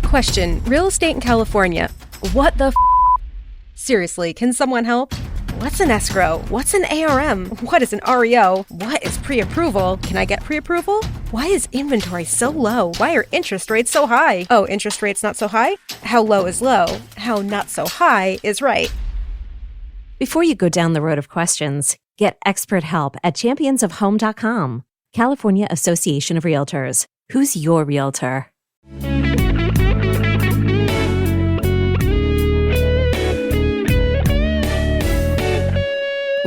Question, real estate in California. What the Seriously, can someone help? What's an escrow? What's an ARM? What is an REO? What is pre-approval? Can I get pre-approval? Why is inventory so low? Why are interest rates so high? Oh, interest rates not so high? How low is low? How not so high is right. Before you go down the road of questions, get expert help at championsofhome.com. California Association of Realtors. Who's your realtor?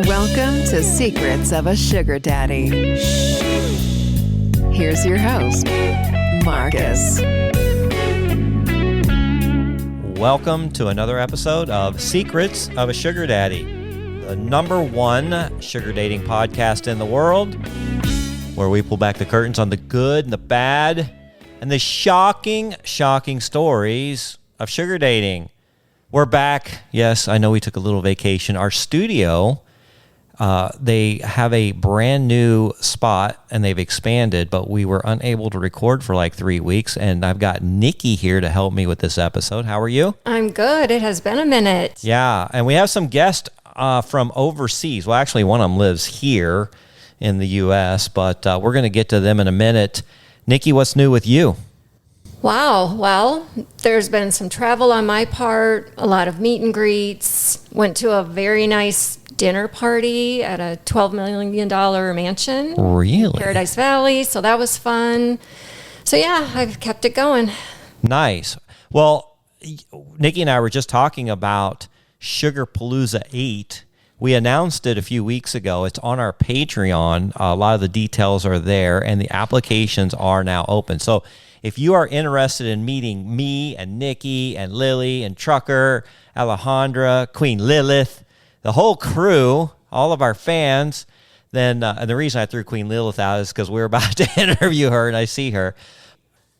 Welcome to Secrets of a Sugar Daddy. Here's your host, Marcus. Welcome to another episode of Secrets of a Sugar Daddy, the #1 sugar dating podcast in the world, where we pull back the curtains on the good and the bad and the shocking stories of sugar dating. We're back. Yes, I know we took a little vacation. Our studio, they have a brand new spot and they've expanded, but we were unable to record for like 3 weeks. And I've got Nikki here to help me with this episode. How are you? I'm good. It has been a minute. Yeah. And we have some guests from overseas. Well, actually, one of them lives here in the U.S., but we're going to get to them in a minute. Nikki, what's new with you? Wow. Well, there's been some travel on my part, a lot of meet and greets, went to a very nice dinner party at a $12 million mansion. Really? Paradise Valley. So that was fun. So yeah, I've kept it going. Nice. Well, Nikki and I were just talking about Sugarpalooza 8. We announced it a few weeks ago. It's on our Patreon. A lot of the details are there, and the applications are now open. So if you are interested in meeting me and Nikki and Lily and Trucker, Alejandra, Queen Lilith, the whole crew, all of our fans, then and the reason I threw Queen Lilith out is because we're about to interview her and I see her.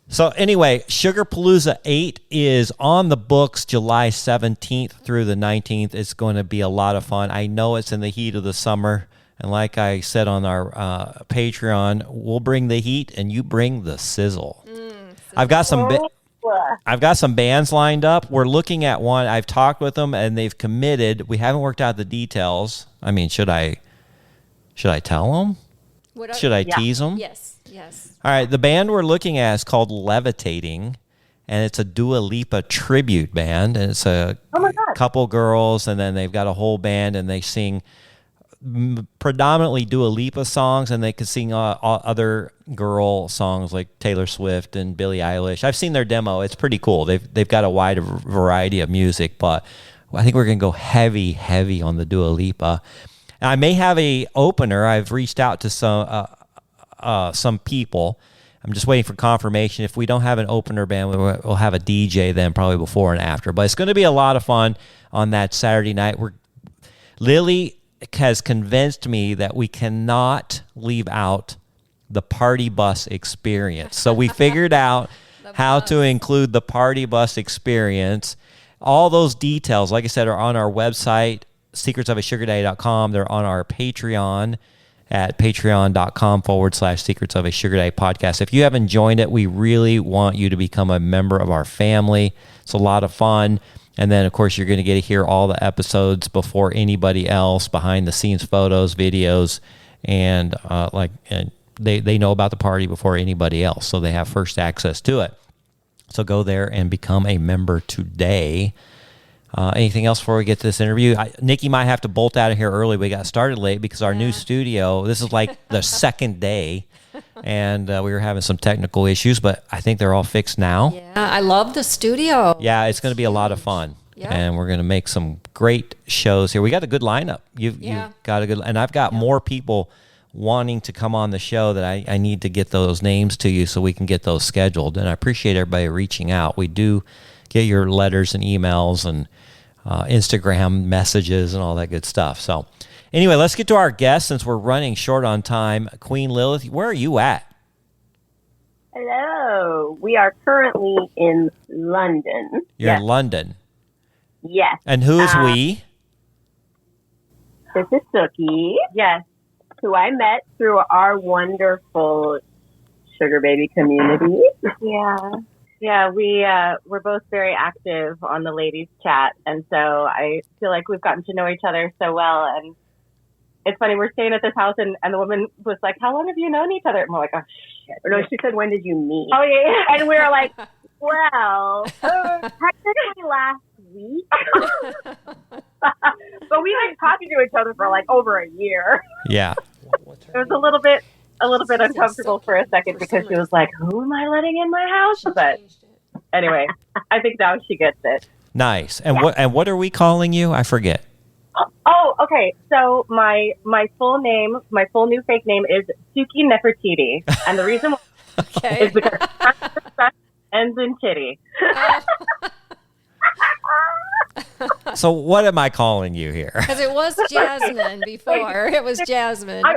So anyway, Sugarpalooza 8 is on the books July 17th through the 19th. It's going to be a lot of fun. I know it's in the heat of the summer. And like I said on our Patreon, we'll bring the heat and you bring the sizzle. I've got some bands lined up. We're looking at one. I've talked with them and they've committed. We haven't worked out the details. I mean, should I tell them? Should I tease them? Yes. All right, the band we're looking at is called Levitating, and it's a Dua Lipa tribute band, and it's a couple girls, and then they've got a whole band, and they sing predominantly Dua Lipa songs, and they can sing other girl songs like Taylor Swift and Billie Eilish. I've seen their demo. It's pretty cool. They've got a wide variety of music, but I think we're going to go heavy on the Dua Lipa. And I may have a opener. I've reached out to some people. I'm just waiting for confirmation. If we don't have an opener band, we'll have a DJ then probably before and after. But it's going to be a lot of fun on that Saturday night. Lily has convinced me that we cannot leave out the party bus experience. So we figured out how to include the party bus experience. All those details, like I said, are on our website, secretsofasugardaddy.com. They're on our Patreon at patreon.com/Secrets of a Sugar Daddy podcast. If you haven't joined it, we really want you to become a member of our family. It's a lot of fun. And then, of course, you're going to get to hear all the episodes before anybody else, behind the scenes photos, videos, and they know about the party before anybody else. So they have first access to it. So go there and become a member today. Anything else before we get to this interview? Nikki might have to bolt out of here early. We got started late because our new studio, this is like the second day, and we were having some technical issues, but I think they're all fixed now. Yeah, I love the studio. Yeah, it's going to be a lot of fun, and we're going to make some great shows here. We got a good lineup. You've got a good, and I've got more people wanting to come on the show that I need to get those names to you so we can get those scheduled, and I appreciate everybody reaching out. We do get your letters and emails and Instagram messages and all that good stuff. So anyway, let's get to our guest since we're running short on time. Queen Lilith, where are you at? Hello. We are currently in London. You're in London? Yes. And who is we? This is Suki. Yes. Who I met through our wonderful sugar baby community. Yeah. Yeah, we're both very active on the ladies' chat, and so I feel like we've gotten to know each other so well. And it's funny, we're staying at this house, and the woman was like, "How long have you known each other?" And we're like, "Oh shit!" Or no, she said, "When did you meet?" Oh yeah, and we were like, "Well, technically last week," but we like talking to each other for like over a year. Yeah. It was a little bit uncomfortable for a second because she was like, "Who am I letting in my house?" But anyway, I think now she gets it. Nice. And what are we calling you? I forget. Oh, okay. So my full new fake name is Suki Nefertiti, and the reason is because ends in titty. So what am I calling you here? Because it was Jasmine before. It was Jasmine. I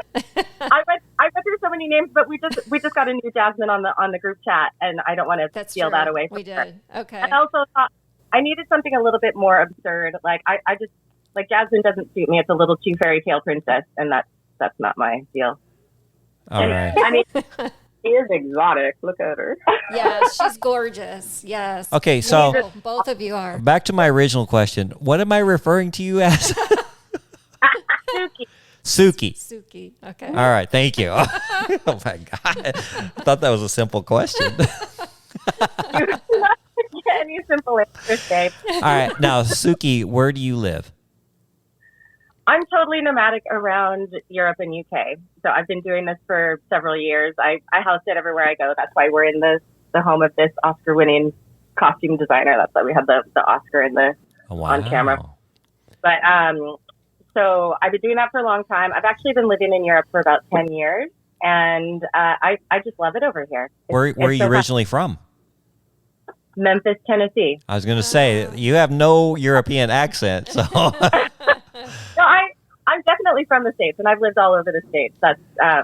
went through so many names, but we just got a new Jasmine on the group chat, and I don't want to steal that away from her. Okay. And I also thought I needed something a little bit more absurd. Like I just like Jasmine doesn't suit me. It's a little too fairy tale princess, and that's not my deal. All right. I mean, she is exotic. Look at her. Yes, she's gorgeous. Yes. Okay, so both of you are. back to my original question. What am I referring to you as? Suki. Suki. Suki. Okay. All right, thank you. Oh my God. I thought that was a simple question. Any simple answers, Dave. All right, now Suki, where do you live? I'm totally nomadic around Europe and UK. So I've been doing this for several years. I house it everywhere I go. That's why we're in the home of this Oscar-winning costume designer. That's why we have the Oscar in the on camera. But so I've been doing that for a long time. I've actually been living in Europe for about 10 years, and I just love it over here. Where are you originally from? Memphis, Tennessee. I was going to say, you have no European accent, so... No, I'm definitely from the States, and I've lived all over the States. That's, I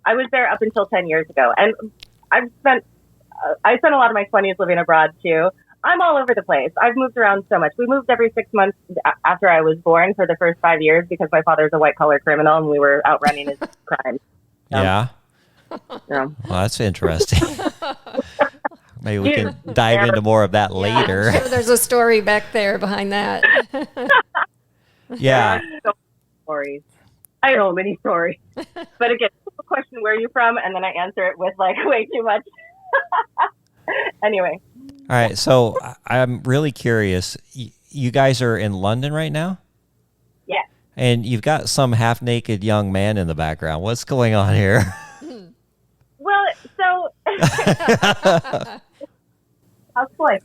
was there up until 10 years ago, and I spent a lot of my 20s living abroad too. I'm all over the place. I've moved around so much. We moved every 6 months after I was born for the first 5 years because my father's a white collar criminal, and we were outrunning his crimes. Yeah. Well, that's interesting. Maybe we can dive into more of that later. I'm sure there's a story back there behind that. Yeah. Stories. I know many stories. But again, people question where are you from, and then I answer it with like way too much. Anyway. All right. So I'm really curious. You guys are in London right now? Yeah. And you've got some half-naked young man in the background. What's going on here? Well, so... Houseboy,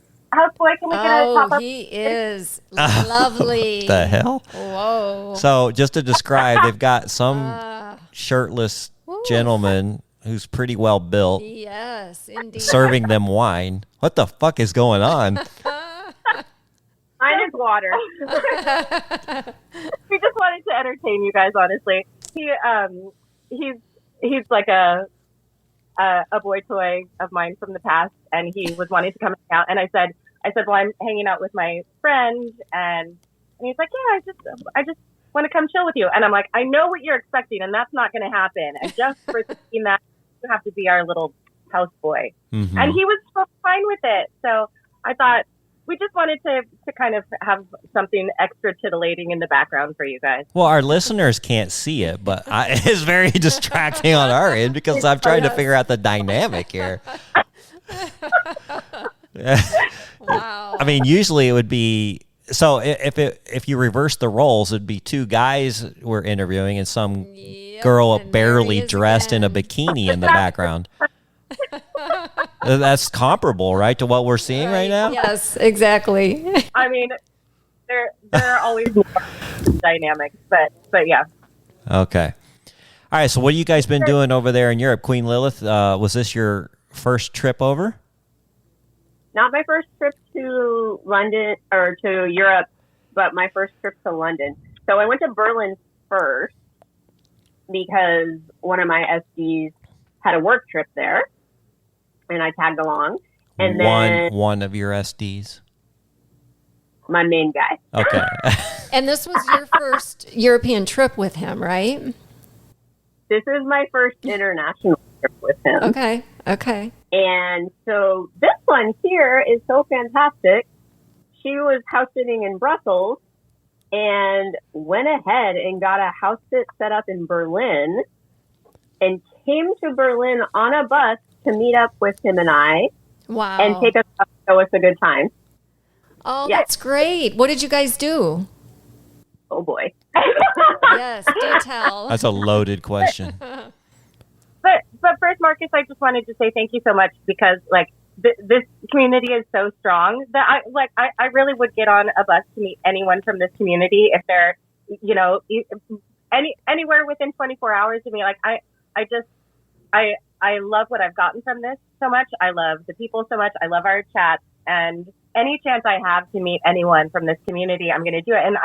can we get a pop-up? He is lovely. The hell? Whoa. So just to describe, they've got some shirtless gentleman who's pretty well built. Yes, indeed. Serving them wine. What the fuck is going on? Mine is water. We just wanted to entertain you guys, honestly. He's like a boy toy of mine from the past, and he was wanting to come hang out. And I said, well, I'm hanging out with my friend, and he's like, yeah, I just want to come chill with you. And I'm like, I know what you're expecting, and that's not going to happen. And just for thinking that, you have to be our little house boy. Mm-hmm. And he was so fine with it. So I thought we just wanted to kind of have something extra titillating in the background for you guys. Well, our listeners can't see it, but it's very distracting on our end because I'm trying to figure out the dynamic here. Wow. I mean, usually it would be so if you reverse the roles, it'd be two guys we're interviewing and some girl barely dressed in a bikini in the background. That's comparable, right, to what we're seeing right now? Yes, exactly. I mean, there are always more dynamics, but yeah. Okay. All right, so what have you guys been doing over there in Europe? Queen Lilith, was this your first trip over? Not my first trip to London or to Europe, but my first trip to London. So I went to Berlin first because one of my SDs had a work trip there, and I tagged along. And then one of your SDs? My main guy. Okay. And this was your first European trip with him, right? This is my first international trip with him. Okay. And so this one here is so fantastic. She was house sitting in Brussels and went ahead and got a house sit set up in Berlin and came to Berlin on a bus to meet up with him and I. Wow. And take us up and show us a good time. Oh, that's great. What did you guys do? Oh boy. Yes, do tell. That's a loaded question. But first, Marcus, I just wanted to say thank you so much because this community is so strong that I really would get on a bus to meet anyone from this community if they're, anywhere within 24 hours of me. I love what I've gotten from this so much. I love the people so much. I love our chats, and any chance I have to meet anyone from this community, I'm going to do it. And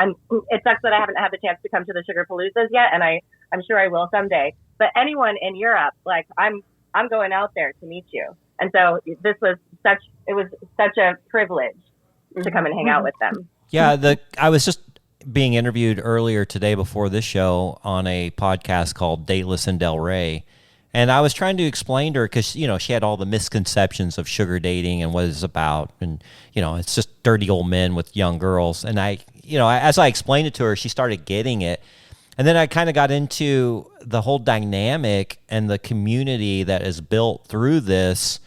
it sucks that I haven't had the chance to come to the Sugar Paloozas yet, and I'm sure I will someday. But anyone in Europe, I'm going out there to meet you. And so it was such a privilege to come and hang out with them. Yeah, I was just being interviewed earlier today before this show on a podcast called Dateless in Del Rey. And I was trying to explain to her because, she had all the misconceptions of sugar dating and what it's about. And, it's just dirty old men with young girls. And as I explained it to her, she started getting it. And then I kind of got into the whole dynamic and the community that is built through this.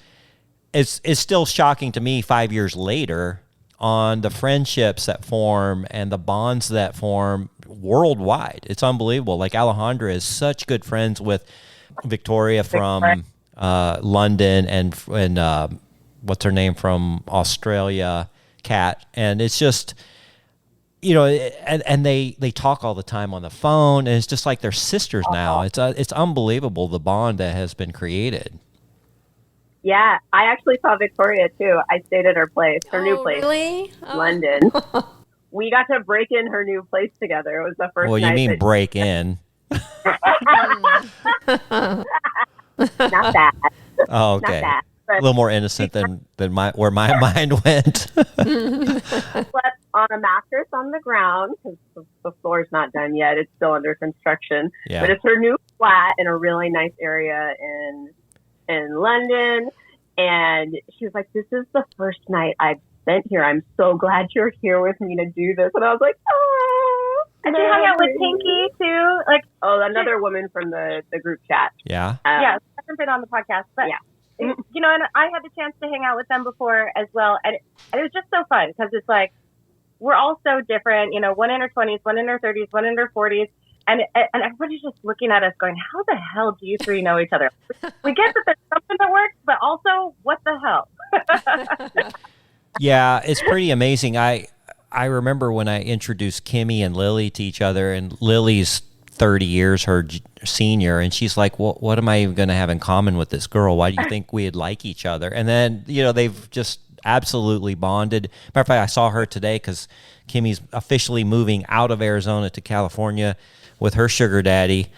It's still shocking to me 5 years later on the friendships that form and the bonds that form worldwide. It's unbelievable. Like Alejandra is such good friends with Victoria from London and what's her name from Australia, Kat. And it's just, and they talk all the time on the phone, and it's just like they're sisters now. It's unbelievable the bond that has been created. Yeah, I actually saw Victoria too. I stayed at her place, her new place, really? London. We got to break in her new place together. It was the first. Well, you night mean break in? Not that. Oh, okay. Not that, a little more innocent than where my mind went. Slept on a mattress on the ground because the floor's not done yet. It's still under construction. Yeah. But it's her new flat in a really nice area in London. And she was like, "This is the first night I've spent here. I'm so glad you're here with me to do this." And I was like, "Oh." And she hung out with Pinky too. Another woman from the group chat. Yeah. Yeah, she hasn't been on the podcast, but yeah. And I had the chance to hang out with them before as well, and it was just so fun because it's like we're all so different. One in her 20s, one in her 30s, one in her 40s, and everybody's just looking at us, going, "How the hell do you three know each other?" We get that there's something that works, but also, what the hell? Yeah, it's pretty amazing. I remember when I introduced Kimmy and Lily to each other, and Lily's 30 years her senior, and she's like, "Well, what am I even going to have in common with this girl? Why do you think we'd like each other?" And then, they've just absolutely bonded. Matter of fact, I saw her today because Kimmy's officially moving out of Arizona to California with her sugar daddy.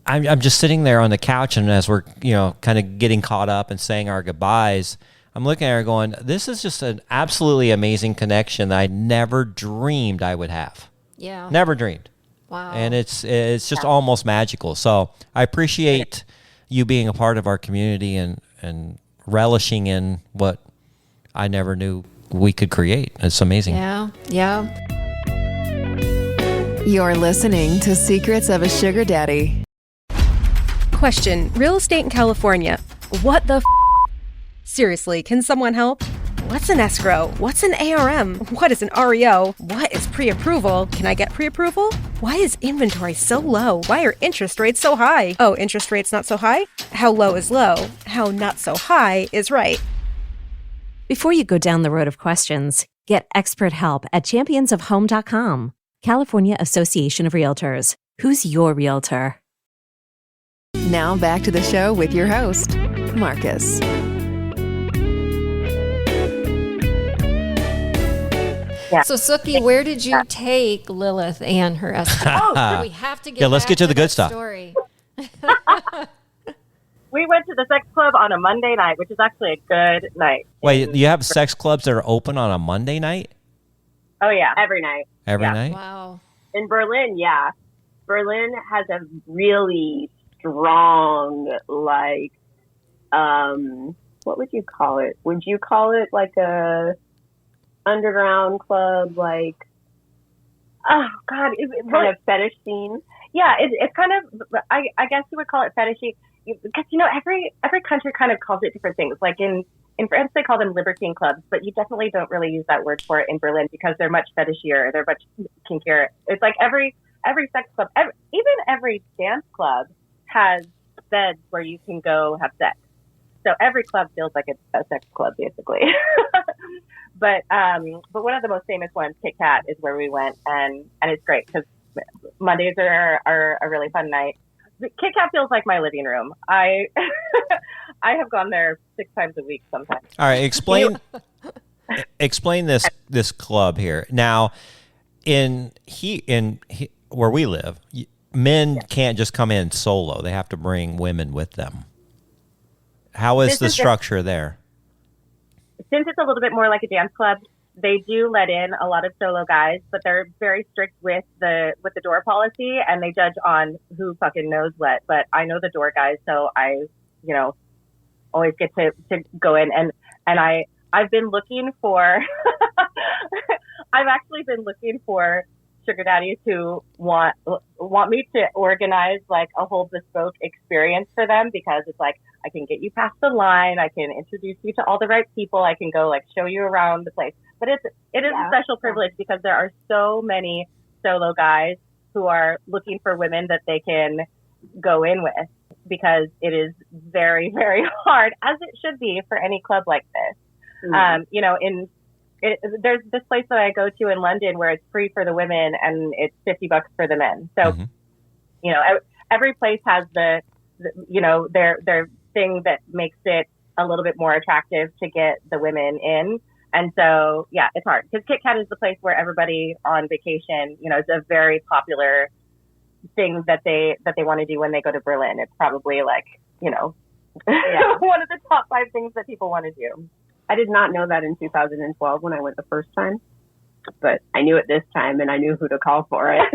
I'm just sitting there on the couch, and as we're, kind of getting caught up and saying our goodbyes, I'm looking at her going, this is just an absolutely amazing connection that I never dreamed I would have. Yeah. Never dreamed. Wow. And it's just almost magical. So I appreciate you being a part of our community and relishing in what I never knew we could create. It's amazing. Yeah. Yeah. You're listening to Secrets of a Sugar Daddy. Question: real estate in California. What the Seriously, can someone help? What's an escrow? What's an ARM? What is an REO? What is pre-approval? Can I get pre-approval? Why is inventory so low? Why are interest rates so high? Oh, interest rates not so high? How low is low? How not so high is right. Before you go down the road of questions, get expert help at championsofhome.com. California Association of Realtors. Who's your realtor? Now back to the show with your host, Marcus. Yeah. So, Suki, where did you take Lilith and her escrow? We have to get let's back get to the that good stuff. Story. We went to the sex club on a Monday night, which is actually a good night. Wait, you have sex clubs that are open on a Monday night? Oh, yeah. Every night. Every Yeah. night? Wow. In Berlin, yeah. Berlin has a really strong, like, what would you call it? Would you call it like a underground club, like, Oh God, kind of fetish scene? Yeah, it's kind of. I guess you would call it fetishy, because every country kind of calls it different things. Like in France, they call them libertine clubs, but you definitely don't really use that word for it in Berlin because they're much fetishier. They're much kinkier. It's like every sex club, even every dance club has beds where you can go have sex. So every club feels like a sex club, basically. But one of the most famous ones, Kit Kat, is where we went, and it's great because Mondays are a really fun night. Kit Kat feels like my living room. I have gone there 6 times a week sometimes. All right, explain this club here. Now, where we live, men can't just come in solo. They have to bring women with them. How is the structure there? Since it's a little bit more like a dance club, they do let in a lot of solo guys, but they're very strict with the door policy, and they judge on who fucking knows what. But I know the door guys, so I, always get to go in, and I've been looking for I've actually been looking for sugar daddies who want me to organize like a whole bespoke experience for them, because it's like I can get you past the line, I can introduce you to all the right people, I can go like show you around the place. But it is a special privilege because there are so many solo guys who are looking for women that they can go in with, because it is very, very hard, as it should be for any club like this. Mm-hmm. There's this place that I go to in London where it's free for the women and it's $50 for the men. So, every place has their thing that makes it a little bit more attractive to get the women in. And so, yeah, it's hard because Kit Kat is the place where everybody on vacation, it's a very popular thing that they want to do when they go to Berlin. It's probably like, one of the top 5 things that people want to do. I did not know that in 2012 when I went the first time, but I knew it this time, and I knew who to call for it.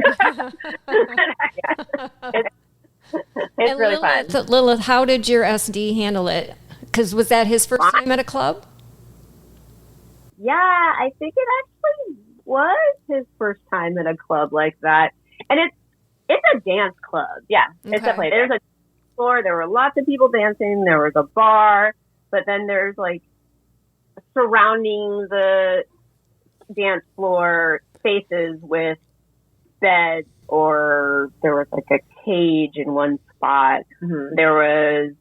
It's really fun. Lilith, how did your SD handle it? Because was that his first time at a club? Yeah, I think it actually was his first time at a club like that. And it's a dance club. Yeah, okay. It's definitely. There's a floor. There were lots of people dancing. There was a bar, but then there's like surrounding the dance floor spaces with beds, or there was like a cage in one spot. Mm-hmm. There was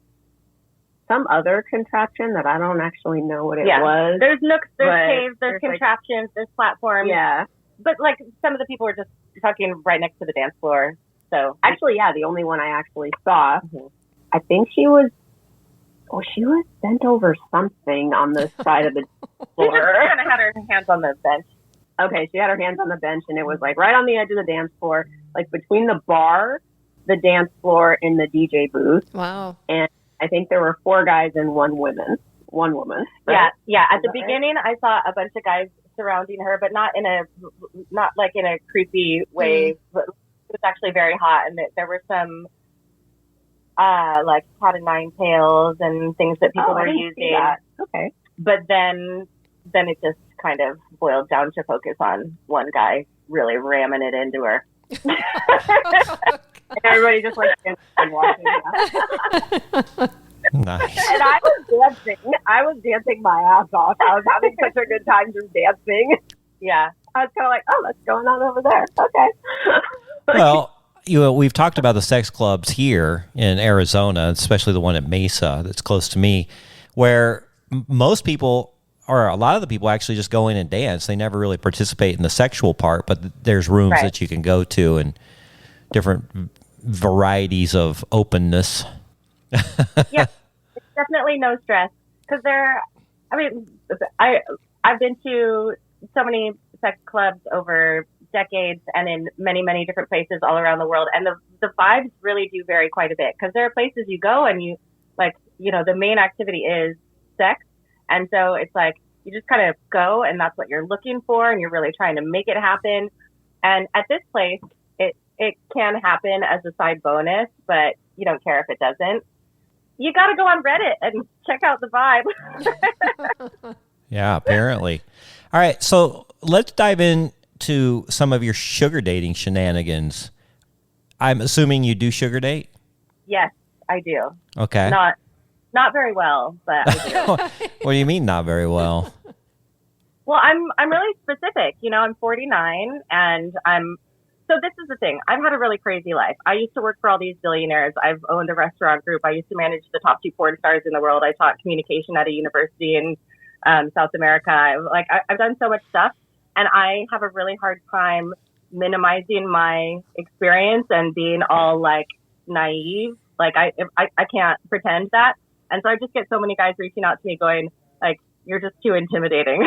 some other contraption that I don't actually know what it was. There's nooks, there's caves, there's contraptions, there's platforms. Yeah. But like some of the people were just talking right next to the dance floor. So actually, the only one I actually saw, I think she was bent over something on the side of the floor. She kind of had her hands on the bench. Okay, she had her hands on the bench, and it was like right on the edge of the dance floor, like between the bar, the dance floor, and the DJ booth. Wow. And I think there were 4 guys and 1 woman. Right? Yeah. At the beginning, right? I saw a bunch of guys surrounding her, but not like in a creepy way. But it was actually very hot, and there were some like cat and nine tails and things that people were using. Okay. But then it just kind of boiled down to focus on one guy really ramming it into her. And everybody just like and watching. Nice. And I was dancing my ass off. I was having such a good time just dancing. Yeah. I was kind of like, oh, what's going on over there? Okay. Well, we've talked about the sex clubs here in Arizona, especially the one at Mesa that's close to me, where most people, or a lot of the people, actually just go in and dance. They never really participate in the sexual part, but there's rooms that you can go to and different varieties of openness. Yeah, it's definitely no stress because I've been to so many sex clubs over decades and in many, many different places all around the world. And the vibes really do vary quite a bit because there are places you go and you like, the main activity is sex. And so it's like, you just kind of go and that's what you're looking for. And you're really trying to make it happen. And at this place, it can happen as a side bonus, but you don't care if it doesn't. You got to go on Reddit and check out the vibe. Yeah, apparently. All right, so let's dive into some of your sugar dating shenanigans. I'm assuming you do sugar date? Yes, I do. Okay. Not very well, but I do. What do you mean not very well? Well, I'm really specific. I'm 49, and so this is the thing. I've had a really crazy life. I used to work for all these billionaires. I've owned a restaurant group. I used to manage the top 2 porn stars in the world. I taught communication at a university in South America. I've done so much stuff, and I have a really hard time minimizing my experience and being all like naive. Like I can't pretend that. And so I just get so many guys reaching out to me going like, you're just too intimidating.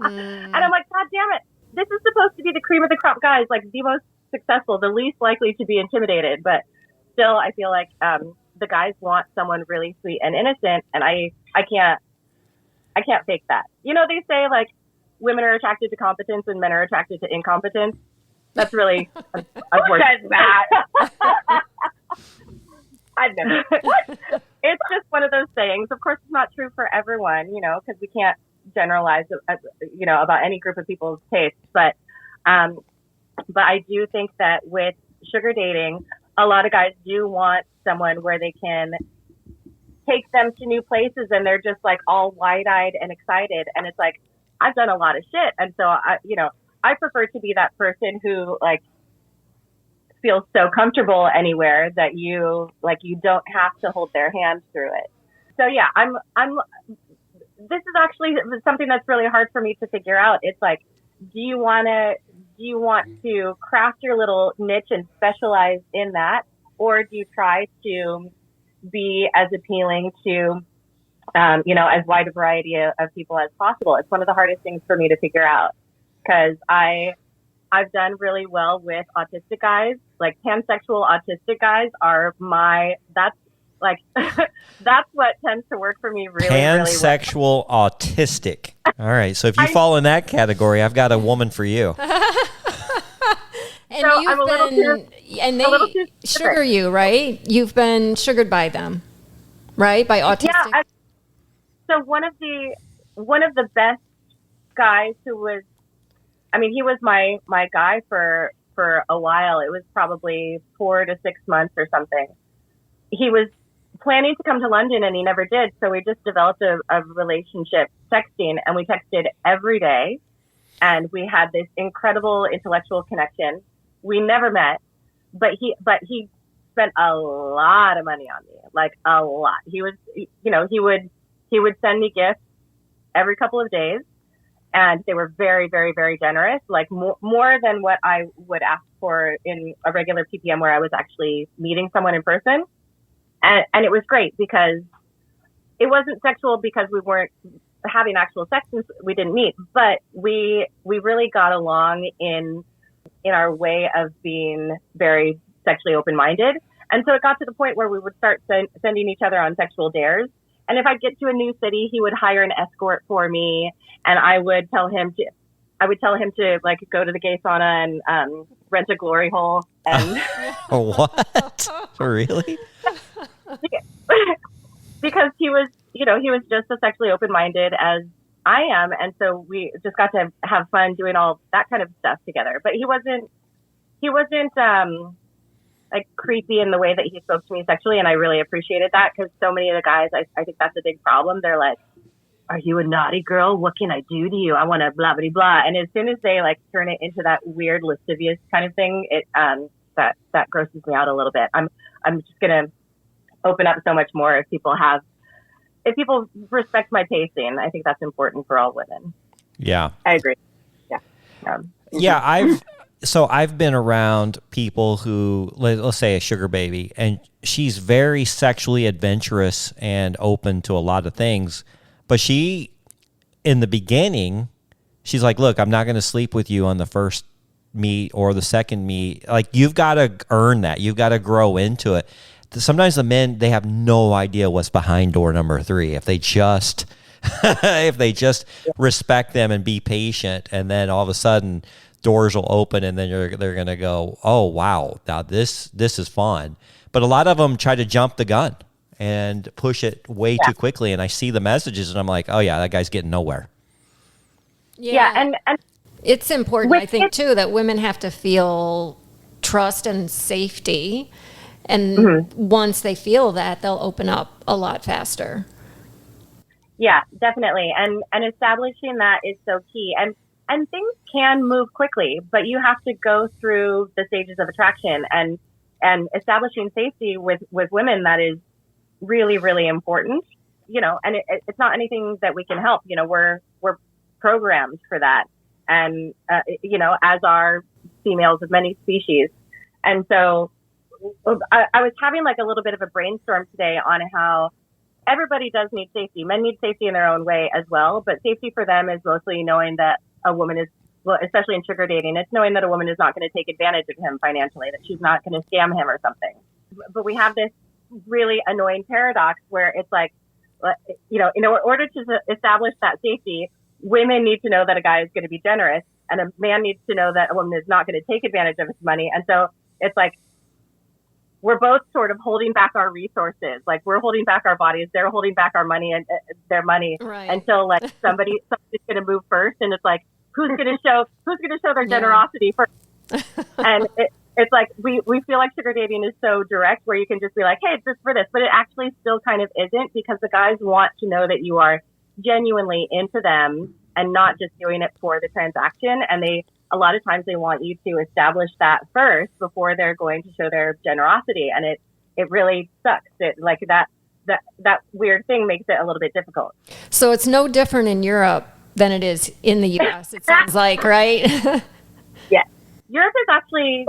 And I'm like, God damn it. This is supposed to be the cream of the crop guys, like the most successful, the least likely to be intimidated. But still, I feel like the guys want someone really sweet and innocent. And I can't fake that. They say like women are attracted to competence and men are attracted to incompetence. That's really Who says that? I've never. It's just one of those sayings. Of course, it's not true for everyone, because we can't generalize, about any group of people's tastes. But I do think that with sugar dating, a lot of guys do want someone where they can take them to new places and they're just like all wide-eyed and excited. And it's like, I've done a lot of shit. And so I prefer to be that person who like feels so comfortable anywhere that you don't have to hold their hand through it. So yeah, this is actually something that's really hard for me to figure out. It's like, do you want to craft your little niche and specialize in that? Or do you try to be as appealing to, as wide a variety of people as possible? It's one of the hardest things for me to figure out because I've done really well with autistic guys. Like pansexual autistic guys that's what tends to work for me really, pansexual really well. Autistic. All right. So if you fall in that category, I've got a woman for you. And So you've I'm a little been, too- and a little they too sugar specific. you, right? You've been sugared by them, right? By autistic. Yeah. So one of the best guys who was, he was my guy for a while. It was probably 4 to 6 months or something. He was planning to come to London and he never did. So we just developed a relationship texting, and we texted every day, and we had this incredible intellectual connection. We never met, but he spent a lot of money on me, like a lot. He would send me gifts every couple of days, and they were very, very, very generous, like more than what I would ask for in a regular PPM where I was actually meeting someone in person. And it was great because it wasn't sexual because we weren't having actual sex since we didn't meet, but we really got along in our way of being very sexually open-minded. And so it got to the point where we would start sending each other on sexual dares. And if I get to a new city, he would hire an escort for me, and I would tell him to like go to the gay sauna and rent a glory hole. And What? Really? because he was just as sexually open-minded as I am, and so we just got to have fun doing all that kind of stuff together. But he wasn't like creepy in the way that he spoke to me sexually, and I really appreciated that because so many of the guys, I think that's a big problem. They're like, "Are you a naughty girl? What can I do to you? I want to blah blah blah." And as soon as they like turn it into that weird lascivious kind of thing, it that grosses me out a little bit. I'm just gonna open up so much more if people respect my pacing. I think that's important for all women. Yeah. I agree. Yeah. Yeah, I've been around people who, let's say a sugar baby, and she's very sexually adventurous and open to a lot of things. But she, in the beginning, she's like, look, I'm not going to sleep with you on the first meet or the second meet. Like, you've got to earn that. You've got to grow into it. Sometimes the men, they have no idea what's behind door number 3. If they just respect them and be patient, and then all of a sudden doors will open, and then they're going to go, oh, wow, now this is fun. But a lot of them try to jump the gun and push it way too quickly. And I see the messages and I'm like, oh yeah, that guy's getting nowhere. Yeah. And it's important, I think, too, that women have to feel trust and safety. And once they feel that, they'll open up a lot faster. Yeah, definitely. And establishing that is so key. And things can move quickly, but you have to go through the stages of attraction and establishing safety with women. That is really, really important, and it's not anything that we can help. We're programmed for that. And, as are females of many species. And so I was having like a little bit of a brainstorm today on how everybody does need safety. Men need safety in their own way as well, but safety for them is mostly knowing that a woman is, well, especially in sugar dating, it's knowing that a woman is not going to take advantage of him financially, that she's not going to scam him or something. But we have this really annoying paradox where it's like, in order to establish that safety, women need to know that a guy is going to be generous, and a man needs to know that a woman is not going to take advantage of his money. And so it's like, we're both sort of holding back our resources. Like, we're holding back our bodies. They're holding back our money and their money until like somebody's going to move first. And it's like, who's going to show their generosity first? And it's like, we feel like sugar dating is so direct where you can just be like, hey, it's just for this, but it actually still kind of isn't, because the guys want to know that you are genuinely into them and not just doing it for the transaction. And a lot of times they want you to establish that first before they're going to show their generosity. And it really sucks. It like that weird thing makes it a little bit difficult. So it's no different in Europe than it is in the US, it sounds like, right? Yeah. Europe is actually,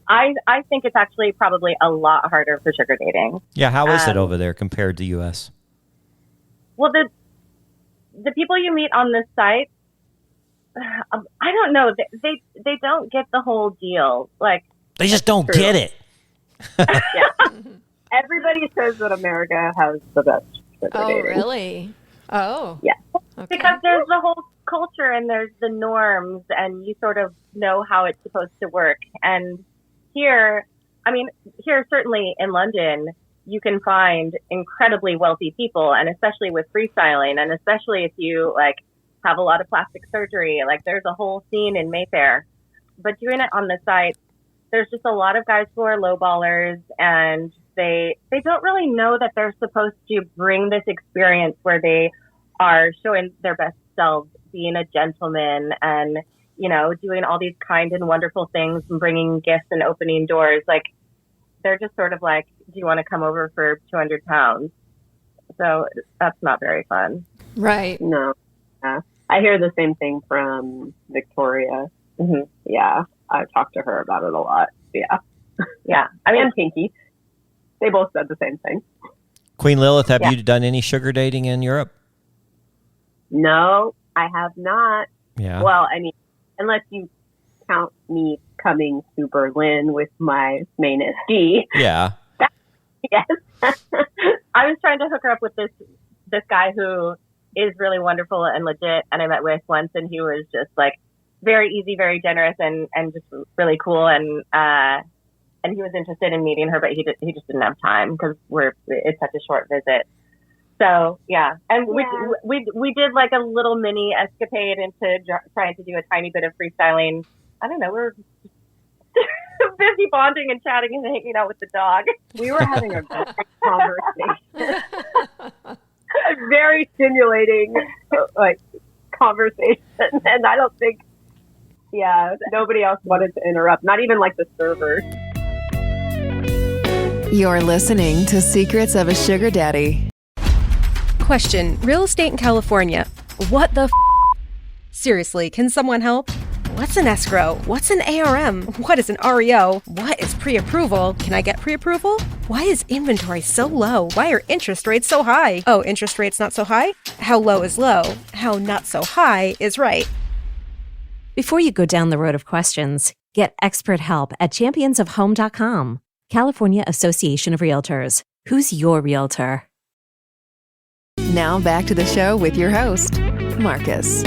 I think it's actually probably a lot harder for sugar dating. Yeah. How is it over there compared to US? Well, the people you meet on this site, I don't know. They don't get the whole deal. Like, they just don't get it. Yeah. Everybody says that America has the best sugar dating. Really? Oh. Yeah. Okay. Because there's the whole culture and there's the norms, and you sort of know how it's supposed to work. And here certainly in London, you can find incredibly wealthy people, and especially with freestyling, and especially if you like have a lot of plastic surgery, like there's a whole scene in Mayfair. But doing it on the site, there's just a lot of guys who are lowballers, and they don't really know that they're supposed to bring this experience where they are showing their best selves, being a gentleman, and doing all these kind and wonderful things and bringing gifts and opening doors. Like, they're just sort of like, do you want to come over for 200 pounds? So that's not very fun. Right. No. I hear the same thing from Victoria. Mm-hmm. Yeah. I talked to her about it a lot. Yeah. Yeah. And Pinky. They both said the same thing. Queen Lilith, have you done any sugar dating in Europe? No, I have not. Yeah. Well, unless you count me coming to Berlin with my main SD. Yeah. Yes. I was trying to hook her up with this guy who is really wonderful and legit, and I met with once, and he was just like very easy, very generous, and just really cool, and he was interested in meeting her, but he just didn't have time because it's such a short visit. So yeah, and we did like a little mini escapade into trying to do a tiny bit of freestyling. I don't know, we were busy bonding and chatting and hanging out with the dog. We were having a great conversation. A very stimulating conversation, and I don't think nobody else wanted to interrupt, not even like the server. You're listening to Secrets of a Sugar Daddy. Question: real estate in California. What the Seriously, can someone help? What's an escrow? What's an ARM? What is an REO? What is pre-approval? Can I get pre-approval? Why is inventory so low? Why are interest rates so high? Oh, interest rates not so high? How low is low? How not so high is right? Before you go down the road of questions, get expert help at championsofhome.com. California Association of Realtors. Who's your realtor? Now back to the show with your host, Marcus.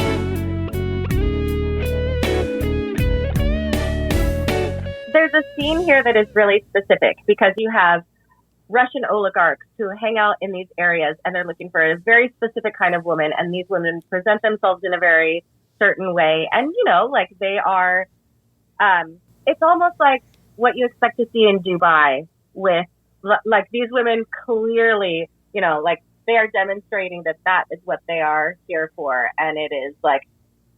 There's a scene here that is really specific because you have Russian oligarchs who hang out in these areas and they're looking for a very specific kind of woman. And these women present themselves in a very certain way. And, like they are, it's almost like what you expect to see in Dubai with like these women clearly, like they are demonstrating that is what they are here for. And it is like,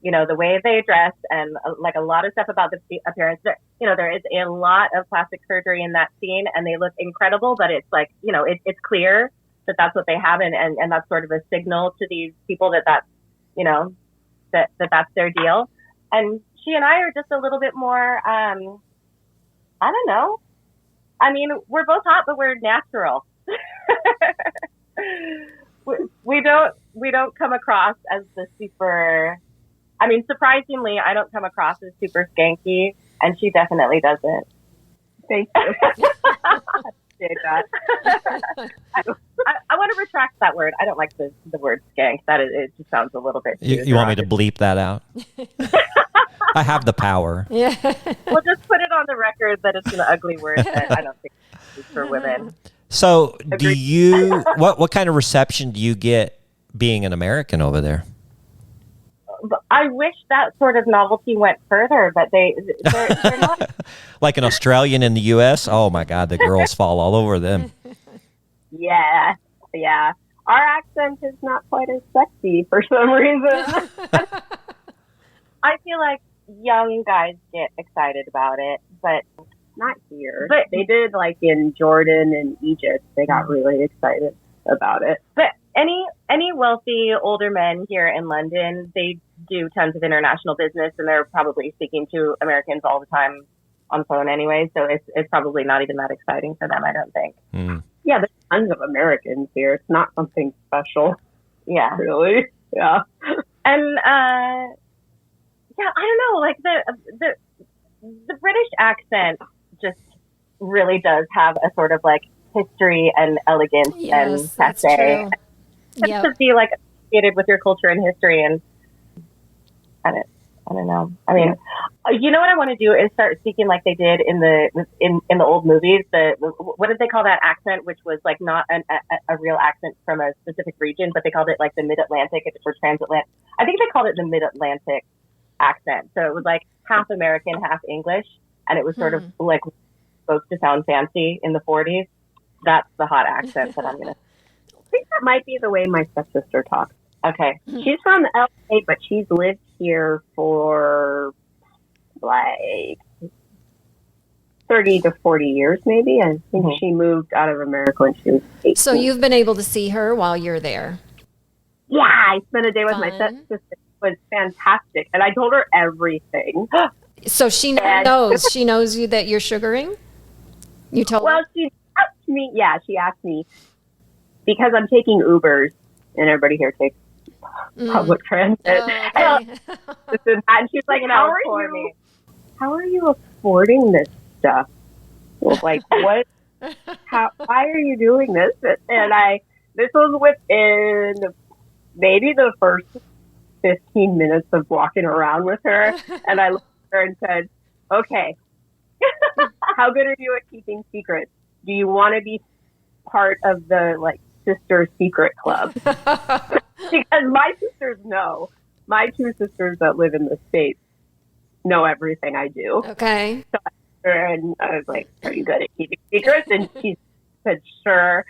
the way they dress and like a lot of stuff about the appearance. There is a lot of plastic surgery in that scene and they look incredible, but it's like, it's clear that that's what they have. And that's sort of a signal to these people that's their deal. And she and I are just a little bit more, I don't know. I mean, we're both hot, but we're natural. we don't come across as the super, I mean, surprisingly, I don't come across as super skanky, and she definitely doesn't. Thank you. I want to retract that word. I don't like the word skank. It just sounds a little bit. You want me to bleep that out? I have the power. Yeah. We'll just put it on the record that it's an ugly word that I don't think is for women. So, do you? What kind of reception do you get being an American over there? I wish that sort of novelty went further, but they're not. Like an Australian in the U.S.? Oh, my God, the girls fall all over them. Yeah. Our accent is not quite as sexy for some reason. I feel like young guys get excited about it, but not here. But they did, like in Jordan and Egypt, they got really excited about it. But any wealthy older men here in London, they do tons of international business, and they're probably speaking to Americans all the time on phone anyway. So it's probably not even that exciting for them, I don't think. Mm. Yeah, there's tons of Americans here. It's not something special. Yeah, really. Yeah, and I don't know, like the British accent just really does have a sort of like history and elegance and cachet. It's to be like associated with your culture and history, and I don't know. I mean, you know what I want to do is start speaking like they did in the old movies. What did they call that accent, which was like not a real accent from a specific region, but they called it like the Mid-Atlantic or Transatlantic. I think they called it the Mid-Atlantic accent. So it was like half American, half English, and it was sort of like supposed to sound fancy in the 40s. That's the hot accent that I'm gonna. I think that might be the way my stepsister talks. Okay. She's from LA, but she's lived here for like 30 to 40 years, maybe. I think she moved out of America when she was 18. So you've been able to see her while you're there? Yeah, I spent a day with my stepsister. It was fantastic. And I told her everything. So she knows. She knows you that you're sugaring? You told her? Well, she asked me. Yeah, she asked me. Because I'm taking Ubers, and everybody here takes public transit. Oh, okay. And she's like, how are you affording this stuff? Well, like, what? Why are you doing this? And this was within maybe the first 15 minutes of walking around with her. And I looked at her and said, okay, how good are you at keeping secrets? Do you want to be part of the, like, sister secret club? Because my sisters know. My two sisters that live in the States know everything I do. Okay. So and I was like, are you good at keeping secrets? And she said, sure.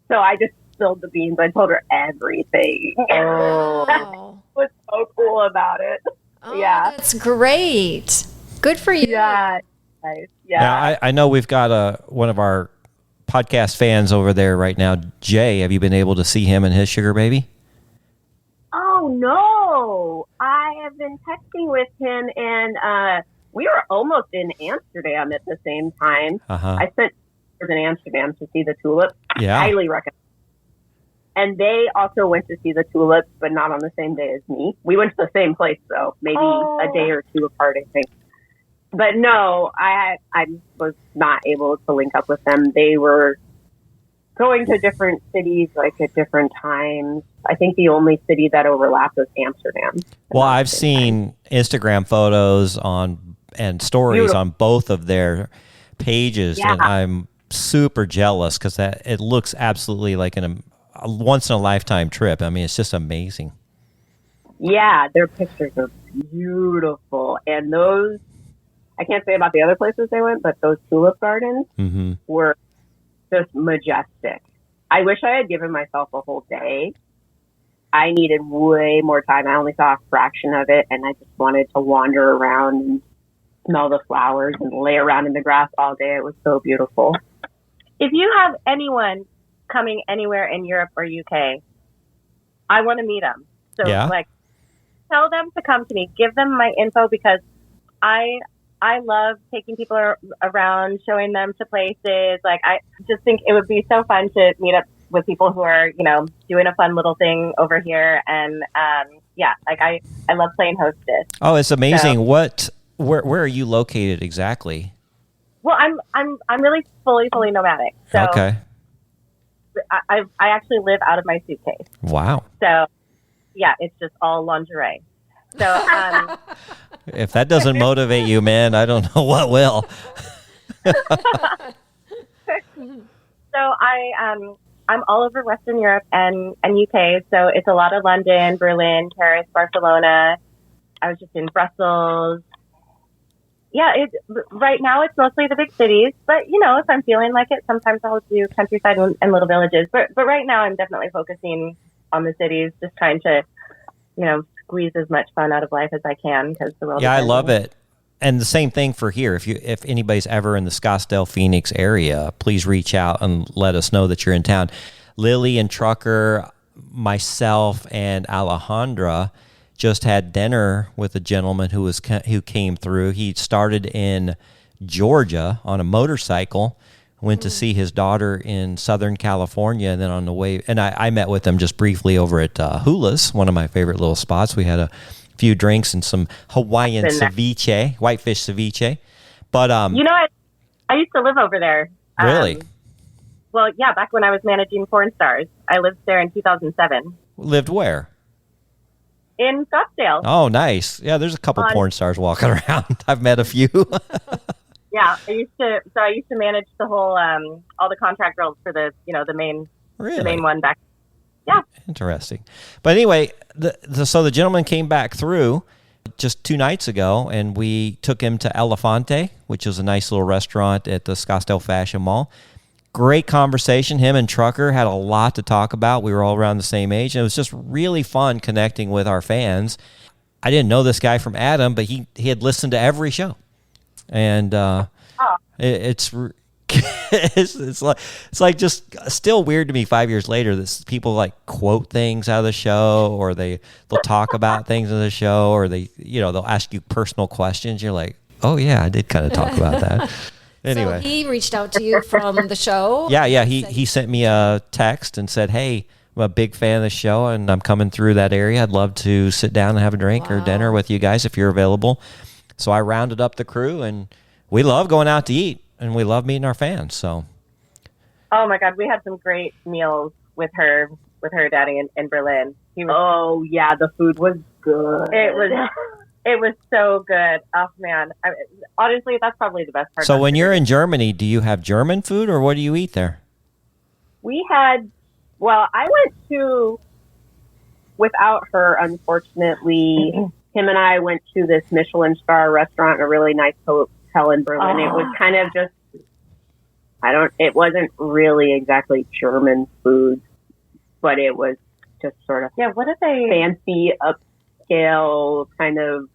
So I just spilled the beans. I told her everything. Oh. Was so cool about it. Oh, yeah. That's great. Good for you. Yeah. Nice. Yeah. Now, I know we've got one of our podcast fans over there right now. Jay, have you been able to see him and his sugar baby? Oh, no. I have been texting with him, and we were almost in Amsterdam at the same time. I spent years in Amsterdam to see the tulips. Yeah. Highly recommend. And they also went to see the tulips, but not on the same day as me. We went to the same place, though, maybe a day or two apart, I think. But no, I was not able to link up with them. They were going to different cities, like at different times. I think the only city that overlapped was Amsterdam. Well, I've seen Instagram photos and stories on both of their pages, and I'm super jealous because it looks absolutely like a once in a lifetime trip. I mean, it's just amazing. Yeah, their pictures are beautiful, and those, I can't say about the other places they went, but those tulip gardens were just majestic. I wish I had given myself a whole day. I needed way more time. I only saw a fraction of it, and I just wanted to wander around and smell the flowers and lay around in the grass all day. It was so beautiful. If you have anyone coming anywhere in Europe or UK, I want to meet them. So, tell them to come to me. Give them my info because I love taking people around, showing them to places. Like, I just think it would be so fun to meet up with people who are, doing a fun little thing over here. And, I love playing hostess. Oh, it's amazing. So, where are you located exactly? Well, I'm really fully nomadic. So okay. I actually live out of my suitcase. Wow. So yeah, it's just all lingerie. So if that doesn't motivate you, man, I don't know what will. So I'm all over Western Europe and UK. So it's a lot of London, Berlin, Paris, Barcelona. I was just in Brussels. Yeah, right now it's mostly the big cities, but if I'm feeling like it, sometimes I'll do countryside and little villages. But right now I'm definitely focusing on the cities, just trying to, squeeze as much fun out of life as I can because the world. Yeah, I love it. And the same thing for here. If anybody's ever in the Scottsdale, Phoenix area, please reach out and let us know that you're in town. Lily and Trucker, myself, and Alejandra just had dinner with a gentleman who came through. He started in Georgia on a motorcycle, went to see his daughter in Southern California, and then on the way, and I met with him just briefly over at Hula's, one of my favorite little spots. We had a few drinks and some Hawaiian ceviche, whitefish ceviche. But I used to live over there. Really? Well, yeah, back when I was managing porn stars, I lived there in 2007. Lived where? In Scottsdale. Oh, nice. Yeah, there's a couple porn stars walking around. I've met a few. Yeah, I used to manage the whole all the contract girls for the the main one back. Yeah. Interesting. But anyway, so the gentleman came back through just 2 nights ago, and we took him to Elefante, which is a nice little restaurant at the Scottsdale Fashion Mall. Great conversation. Him and Trucker had a lot to talk about. We were all around the same age, and it was just really fun connecting with our fans. I didn't know this guy from Adam, but he had listened to every show, and it's like just still weird to me 5 years later that people like quote things out of the show, or they'll talk about things in the show, or they'll ask you personal questions. You're like, oh yeah, I did kind of talk about that. Anyway, so he reached out to you from the show. Yeah. He sent me a text and said, "Hey, I'm a big fan of the show, and I'm coming through that area. I'd love to sit down and have a drink or dinner with you guys if you're available." So I rounded up the crew, and we love going out to eat, and we love meeting our fans. So, oh my God, we had some great meals with her daddy in Berlin. The food was good. It was so good. Oh man, honestly, that's probably the best part. So when you're in Germany, do you have German food, or what do you eat there? I went to, without her, unfortunately, him and I went to this Michelin star restaurant, a really nice hotel in Berlin. It was kind of just, it wasn't really exactly German food, but it was just sort of what are they? Fancy, upscale kind of,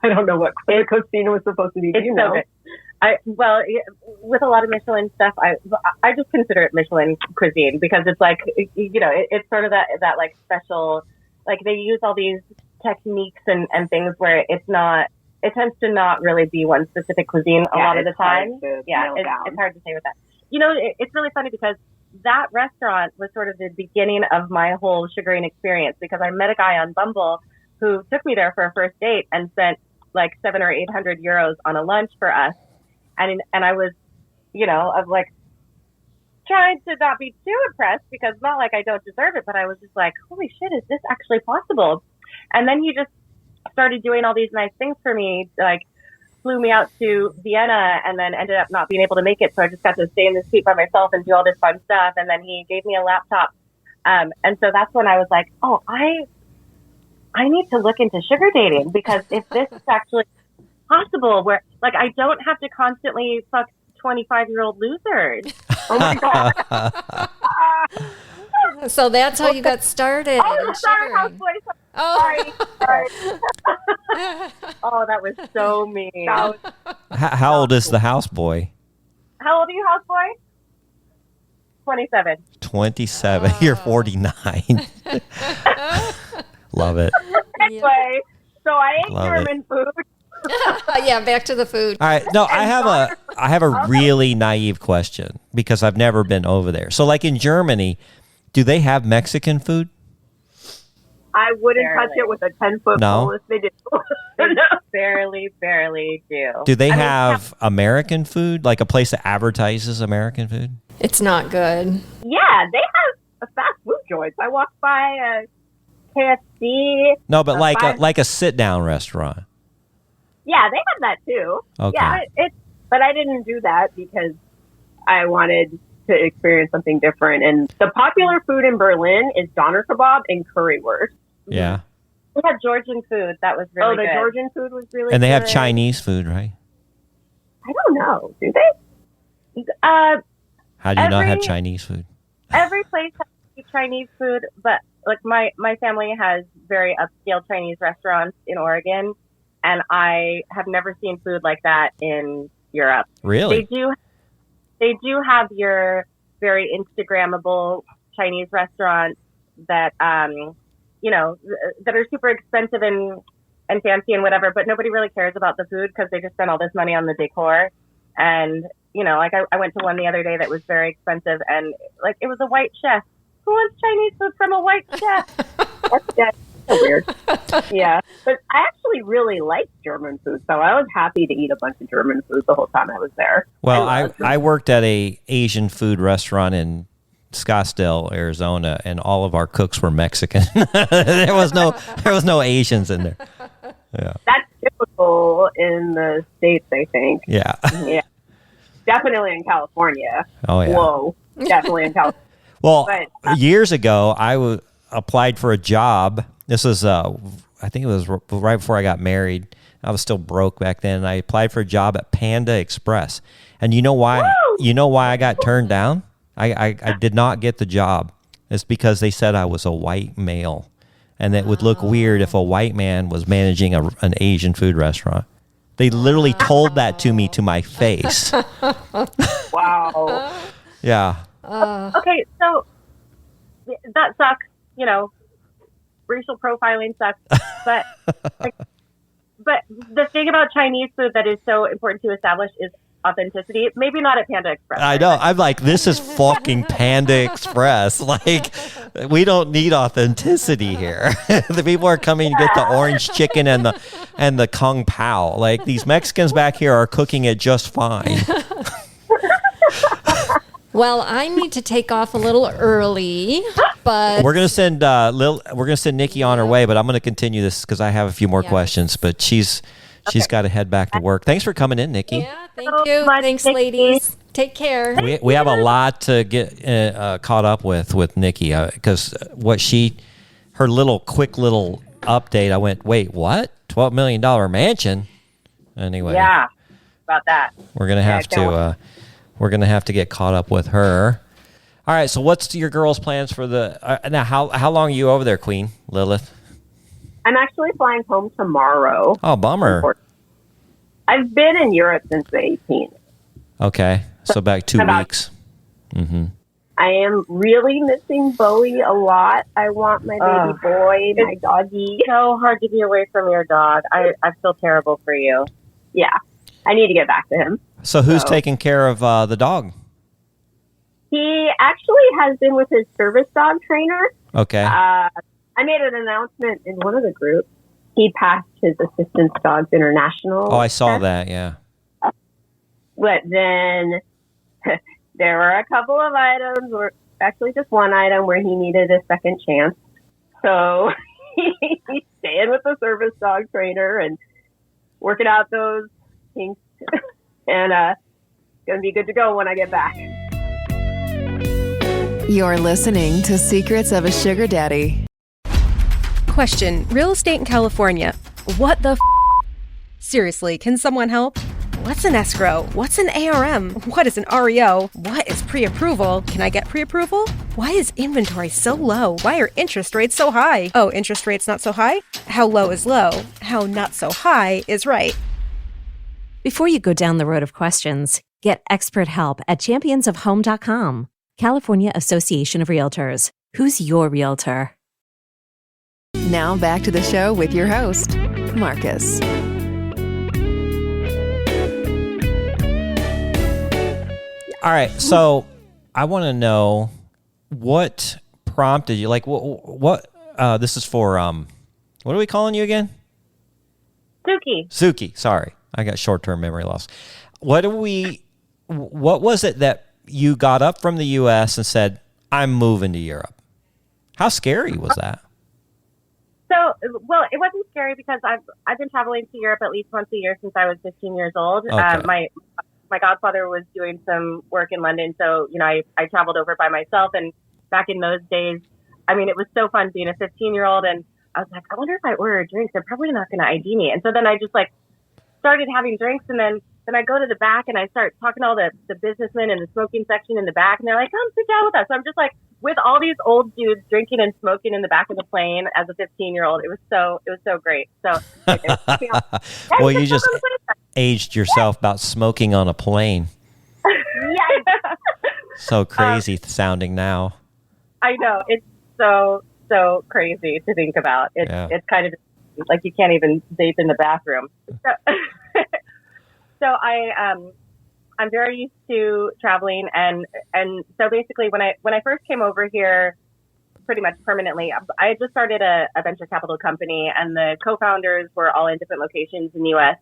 I don't know what cuisine was supposed to be. With a lot of Michelin stuff, I just consider it Michelin cuisine because it's like, it's sort of that like special, like they use all these techniques and things where it tends to not really be one specific cuisine a lot of the time. It's hard to say with that. It's really funny because that restaurant was sort of the beginning of my whole sugaring experience because I met a guy on Bumble who took me there for a first date and spent like 700 or 800 euros on a lunch for us. And I was, of like trying to not be too impressed because not like I don't deserve it, but I was just like, holy shit, is this actually possible? And then he just started doing all these nice things for me, like flew me out to Vienna and then ended up not being able to make it. So I just got to stay in the suite by myself and do all this fun stuff. And then he gave me a laptop. And so that's when I was like, oh, I need to look into sugar dating, because if this is actually possible, where like I don't have to constantly fuck 25-year-old losers. Oh my God. So that's how you got started. Oh, sorry, houseboy. Oh. Sorry. Oh, that was so mean. How old is the houseboy? How old are you, houseboy? 27. 27. You're 49. Love it. Anyway, so I ate Love German food. Yeah, back to the food. All right. No, I have a really naive question, because I've never been over there. So like in Germany, do they have Mexican food? I wouldn't touch it with a 10-foot No? pole if they did. They barely do. Do they have American food? Like a place that advertises American food? It's not good. Yeah, they have a fast food joint. I walked by a KFC. No, but like a sit down restaurant. Yeah, they have that too. Okay. Yeah, but I didn't do that because I wanted to experience something different. And the popular food in Berlin is doner kebab and currywurst. Yeah. We had Georgian food. That was really good. The Georgian food was really good. And they have Chinese food, right? I don't know. Do they? How do you not have Chinese food? Every place has Chinese food, but like my family has very upscale Chinese restaurants in Oregon, and I have never seen food like that in Europe. Really? They do have your very Instagrammable Chinese restaurants that that are super expensive and fancy and whatever, but nobody really cares about the food because they just spend all this money on the decor. And like I went to one the other day that was very expensive, and like it was a white chef. Who wants Chinese food from a white chef? That's so weird. Yeah, but I actually really liked German food, so I was happy to eat a bunch of German food the whole time I was there. Well, I worked at a Asian food restaurant in Scottsdale, Arizona, and all of our cooks were Mexican. there was no Asians in there. Yeah. That's typical in the States, I think. Yeah. Yeah. Definitely in California. Oh yeah. Whoa. Definitely in California. Well, years ago, I applied for a job. This was, I think it was right before I got married. I was still broke back then. And I applied for a job at Panda Express. And you know why? Woo! You know why I got turned down? I did not get the job. It's because they said I was a white male, and it would look weird if a white man was managing an Asian food restaurant. They literally told that to me to my face. Wow. Yeah. Okay, so that sucks. Racial profiling sucks. But but the thing about Chinese food that is so important to establish is authenticity. Maybe not at Panda Express. I know. I'm like, this is fucking Panda Express. Like, we don't need authenticity here. The people are coming to get the orange chicken and the Kung Pao. Like, these Mexicans back here are cooking it just fine. Well, I need to take off a little early, but We're gonna send Nikki on her way, but I'm gonna continue this because I have a few more questions. But she's got to head back to work. Thanks for coming in, Nikki. yeah, thank you. Thanks, ladies. Take care. We have a lot to get caught up with Nikki because her quick little update. I went, wait, what? $12 million mansion? Anyway, Yeah, about that. we're gonna have to get caught up with her. All right. So, what's your girls' plans for the now? How long are you over there, Queen Lilith? I'm actually flying home tomorrow. Oh, bummer. I've been in Europe since the 18th. Okay, so back 2 weeks. Mm-hmm. I am really missing Bowie a lot. I want my baby boy, my doggy. It's so hard to be away from your dog. I feel terrible for you. Yeah, I need to get back to him. So, who's taking care of the dog? He actually has been with his service dog trainer. Okay. I made an announcement in one of the groups. He passed his Assistance Dogs International. Oh, I saw test. that. Yeah. But then there were a couple of items, or actually just one item, where he needed a second chance. So he's staying with the service dog trainer and working out those kinks, and it's going to be good to go when I get back. You're listening to Secrets of a Sugar Daddy. Question: real estate in California. What the Seriously, can someone help? What's an escrow? What's an ARM? What is an REO? What is pre-approval? Can I get pre-approval? Why is inventory so low? Why are interest rates so high? Oh, interest rates not so high? How low is low? How not so high is right? Before you go down the road of questions, get expert help at championsofhome.com. California Association of Realtors. Who's your realtor? Now back to the show with your host, Marcus. All right, so I want to know what prompted you. Like, what this is for. What are we calling you again? Suki. Sorry, I got short-term memory loss. What was it that you got up from the U.S. and said, "I'm moving to Europe"? How scary was that? So, well, it wasn't scary because I've been traveling to Europe at least once a year since I was 15 years old. Okay. My godfather was doing some work in London, so I traveled over by myself. And back in those days, I mean, it was so fun being a 15-year-old, and I was like, I wonder if I order a drink, they're probably not going to ID me. And so then I just started having drinks, and then I go to the back and I start talking to all the businessmen in the smoking section in the back, and they're like, come sit down with us. So I'm just like with all these old dudes drinking and smoking in the back of the plane as a 15-year-old. It was so great. So well, you just aged yourself about smoking on a plane. Yes. So crazy sounding now. I know. It's so crazy to think about. It's kind of like you can't even vape in the bathroom. So I'm very used to traveling, and so basically when I first came over here, pretty much permanently, I had just started a venture capital company, and the co-founders were all in different locations in the U.S.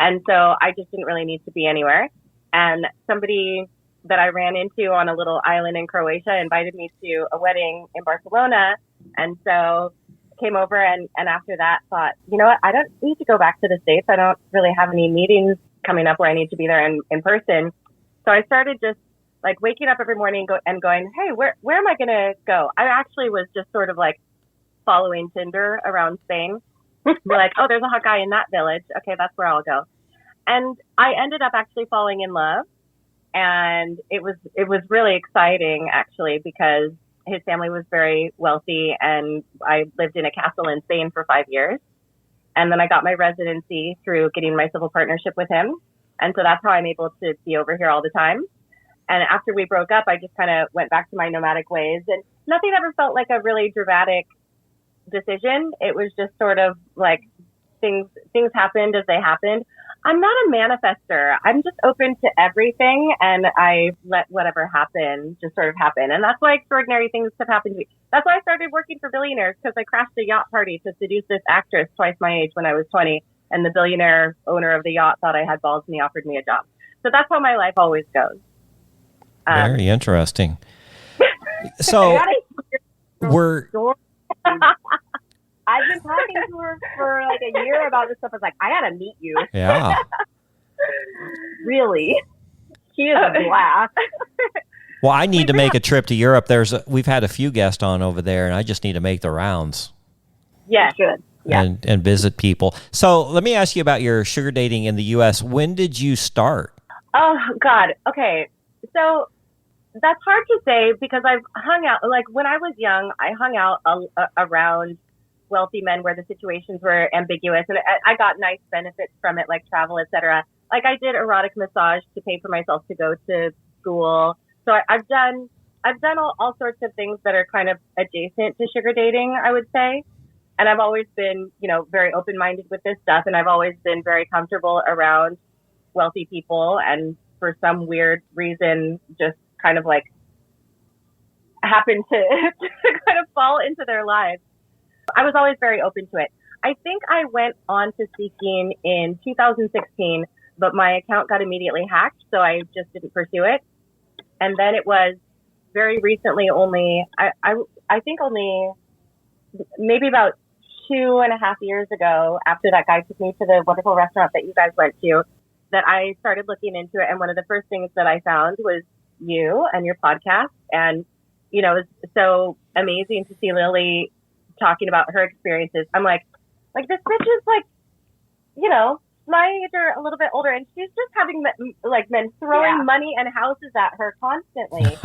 And so I just didn't really need to be anywhere. And somebody that I ran into on a little island in Croatia invited me to a wedding in Barcelona. And so came over and after that thought, you know what, I don't need to go back to the States. I don't really have any meetings coming up where I need to be there in person. So I started just like waking up every morning and going, hey, where am I going to go? I actually was just sort of like following Tinder around Spain. We're like, oh, there's a hot guy in that village. Okay, that's where I'll go. And I ended up actually falling in love. And it was really exciting, actually, because his family was very wealthy, and I lived in a castle in Spain for 5 years. And then I got my residency through getting my civil partnership with him. And so that's how I'm able to be over here all the time. And after we broke up, I just kind of went back to my nomadic ways, and nothing ever felt like a really dramatic decision. It was just sort of like things happened as they happened. I'm not a manifester. I'm just open to everything, and I let whatever happen just sort of happen. And that's why extraordinary things have happened to me. That's why I started working for billionaires, because I crashed a yacht party to seduce this actress twice my age when I was 20, and the billionaire owner of the yacht thought I had balls, and he offered me a job. So that's how my life always goes. Very interesting. So I've been talking to her for like a year about this stuff. I was like, I gotta meet you. Yeah. Really? She is a blast. Well, I need to make a trip to Europe. We've had a few guests on over there, and I just need to make the rounds. Yeah, good. Yeah. And visit people. So let me ask you about your sugar dating in the U.S. When did you start? Oh, God. Okay. So that's hard to say because I've hung out, like when I was young, I hung out around wealthy men where the situations were ambiguous, and I got nice benefits from it, like travel, etc. Like I did erotic massage to pay for myself to go to school. So I've done all sorts of things that are kind of adjacent to sugar dating, I would say. And I've always been, very open-minded with this stuff, and I've always been very comfortable around wealthy people, and for some weird reason, just kind of like happened to kind of fall into their lives. I was always very open to it. I think I went on to Seeking in 2016, but my account got immediately hacked, so I just didn't pursue it. And then it was very recently only, I think only maybe about 2.5 years ago, after that guy took me to the wonderful restaurant that you guys went to, that I started looking into it. And one of the first things that I found was you and your podcast. And, you know, it's so amazing to see Lily talking about her experiences. I'm like this bitch is like, you know, my age or a little bit older, and she's just having like men throwing money and houses at her constantly.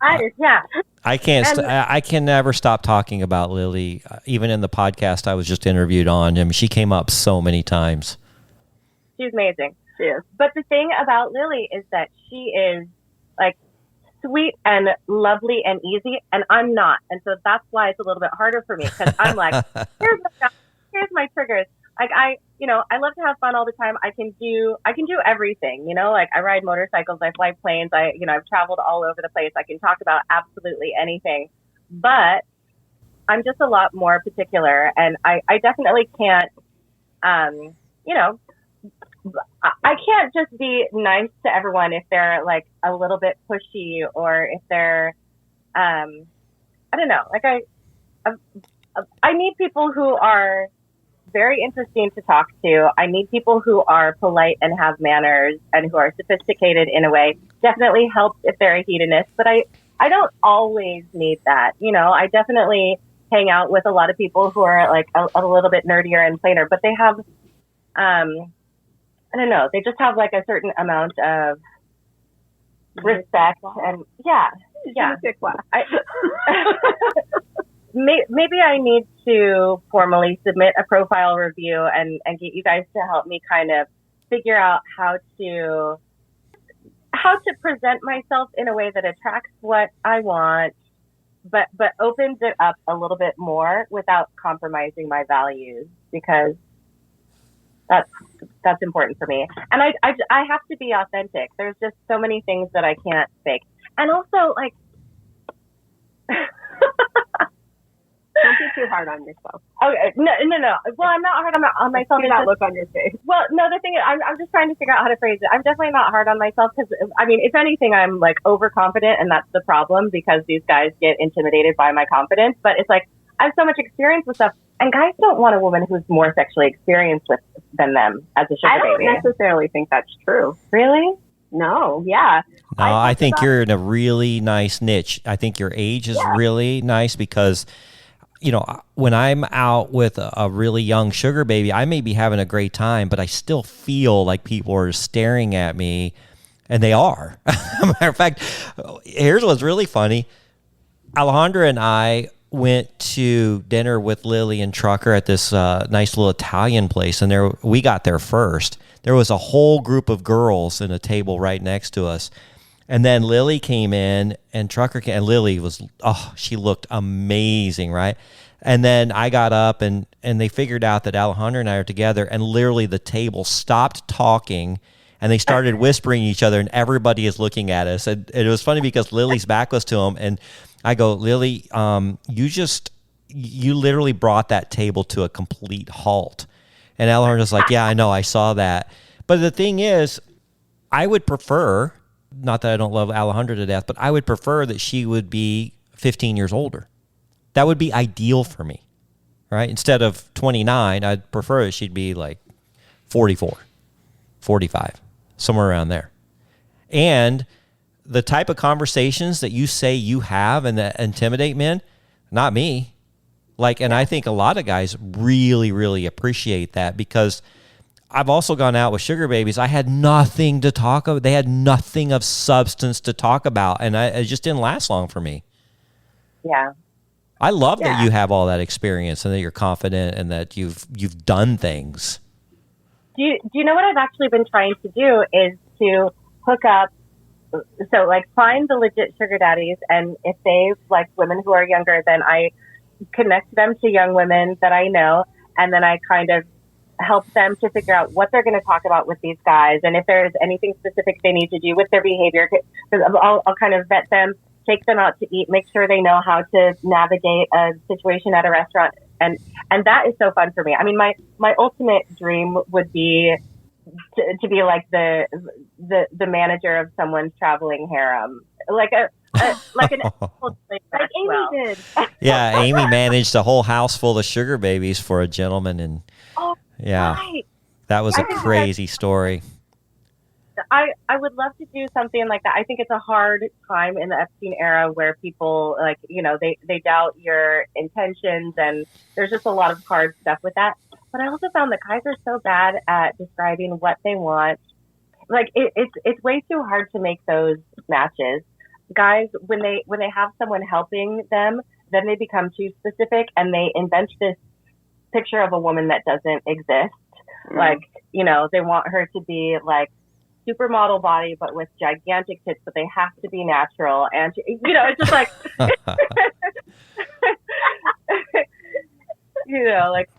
I can't. I can never stop talking about Lily. Even in the podcast I was just interviewed on, I mean, she came up so many times. She's amazing. She is. But the thing about Lily is that she is like sweet and lovely and easy, and I'm not, and so that's why it's a little bit harder for me, because I'm like, here's my triggers. Like I love to have fun all the time. I can do everything, you know, like I ride motorcycles, I fly planes, I've traveled all over the place. I can talk about absolutely anything, but I'm just a lot more particular, and I definitely can't, you know, I can't just be nice to everyone if they're like a little bit pushy, or if they're, I don't know, like I need people who are very interesting to talk to. I need people who are polite and have manners and who are sophisticated in a way. Definitely helps if they're a hedonist, but I don't always need that. You know, I definitely hang out with a lot of people who are like a little bit nerdier and plainer, but they have, I don't know, they just have like a certain amount of respect and yeah. Maybe I need to formally submit a profile review and get you guys to help me kind of figure out how to present myself in a way that attracts what I want, but opens it up a little bit more without compromising my values, because that's important for me. And I have to be authentic. There's just so many things that I can't fake. And also, like, don't be too hard on yourself. Okay, no. Well, I'm not hard on myself. See that look on your face. Well, no, the thing is, I'm just trying to figure out how to phrase it. I'm definitely not hard on myself, because, I mean, if anything, I'm like overconfident, and that's the problem, because these guys get intimidated by my confidence. But it's like, I have so much experience with stuff, and guys don't want a woman who's more sexually experienced than them as a sugar baby. I don't necessarily think that's true. Really? No, yeah. No, I think you're in a really nice niche. I think your age is really nice, because, you know, when I'm out with a really young sugar baby, I may be having a great time, but I still feel like people are staring at me, and they are. Matter of fact, here's what's really funny. Alejandra and I went to dinner with Lily and Trucker at this nice little Italian place, and we got there first. There was a whole group of girls in a table right next to us. And then Lily came in, and Trucker came, and Lily she looked amazing, right? And then I got up, and they figured out that Alejandra and I are together, and literally the table stopped talking, and they started whispering each other, and everybody is looking at us. And it was funny because Lily's back was to them, and I go, Lily, you literally brought that table to a complete halt. And Alejandra's like, yeah, I know, I saw that. But the thing is, I would prefer, not that I don't love Alejandra to death, but I would prefer that she would be 15 years older. That would be ideal for me, right? Instead of 29, I'd prefer that she'd be like 44, 45, somewhere around there. And the type of conversations that you say you have and that intimidate men, not me. Like, and I think a lot of guys really, really appreciate that, because I've also gone out with sugar babies. I had nothing to talk about. They had nothing of substance to talk about, and it just didn't last long for me. Yeah. I love that you have all that experience and that you're confident and that you've done things. Do you know what I've actually been trying to do is to hook up, so like find the legit sugar daddies, and if they like women who are younger, then I connect them to young women that I know, and then I kind of help them to figure out what they're going to talk about with these guys, and if there's anything specific they need to do with their behavior. I'll kind of vet them, take them out to eat, make sure they know how to navigate a situation at a restaurant, and that is so fun for me. I mean, my ultimate dream would be to be like the manager of someone's traveling harem, like an like Amy did. Yeah, Amy managed a whole house full of sugar babies for a gentleman, and right. That was a crazy story. I would love to do something like that. I think it's a hard time in the Epstein era where people they doubt your intentions, and there's just a lot of hard stuff with that. But I also found that guys are so bad at describing what they want. Like it's way too hard to make those matches. Guys, when they have someone helping them, then they become too specific and they invent this picture of a woman that doesn't exist. Like, they want her to be like supermodel body, but with gigantic tits, but they have to be natural. And, it's just like, like